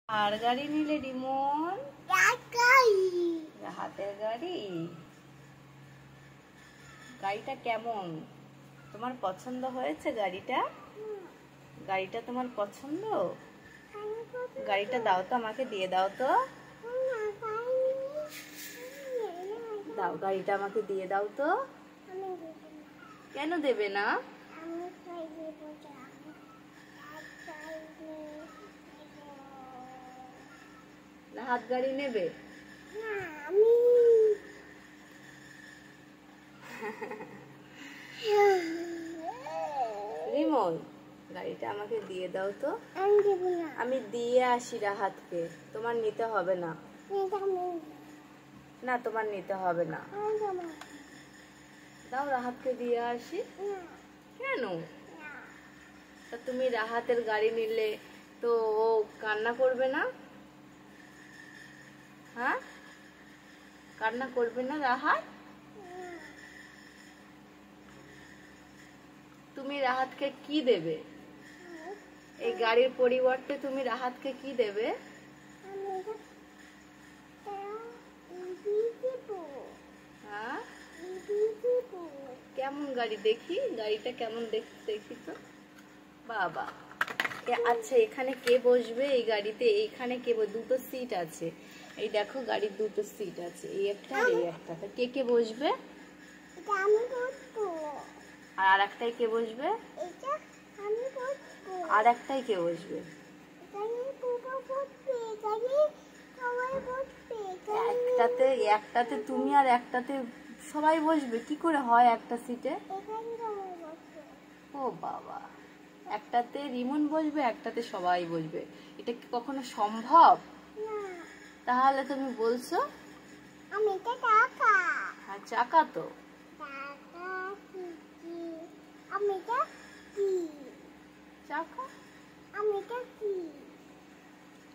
আর গাড়ি নিলে রিমন? হাতের গাড়ি। গাড়িটা কেমন? তোমার পছন্দ হয়েছে গাড়িটা? গাড়িটা তোমার পছন্দ? গাড়িটা দাও তো, আমাকে দিয়ে দাও তো। দাও, গাড়িটা আমাকে দিয়ে দাও তো। কেন দেবে না? হাত গাড়ি নেবে? রিমন, গাড়িটা আমাকে দিয়ে দাও তো। আমি দিয়ে আসি রাহাতকে, তোমার নিতে হবে না। না, তোমার নিতে হবে না। দাও, রাহাতকে দিয়ে আসি। কেন? তা তুমি রাহাতের গাড়ি নিলে তো ও কান্না করবে না? হ্যাঁ, কান্না করবে না রাহাত? তুমি রাহাতকে কি দেবে? এই গাড়ির পরিবর্তে তুমি রাহাতকে কি দেবে? হ্যাঁ, কেমন গাড়ি দেখি? গাড়িটা কেমন দেখি তো। বাবা, আচ্ছা, এখানে কে বসবে এই গাড়িতে? এইখানে কে? দুটো সিট আছে। এই দেখো, গাড়ির দুটো সিট আছে, এই একটা আর এই একটা। কে কে বসবে? আর আরেকটাই কে বসবে? আর একটাই কে বসবে? একটাতে তুমি আর একটাতে সবাই বসবে? কি করে হয় একটা সিটে? ও বাবা, একটাতে রিমন বসবে, একটাতে সবাই বসবে। এটা কি কখনো সম্ভব? তাহলে তুমি বলছো চাকা তো। চাকা?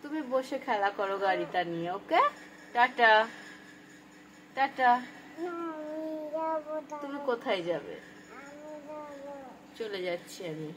তুমি বসে খেলা করো গাড়িটা নিয়ে। ওকে, টাটা টাটা। তুমি কোথায় যাবে? চলে যাচ্ছি আমি।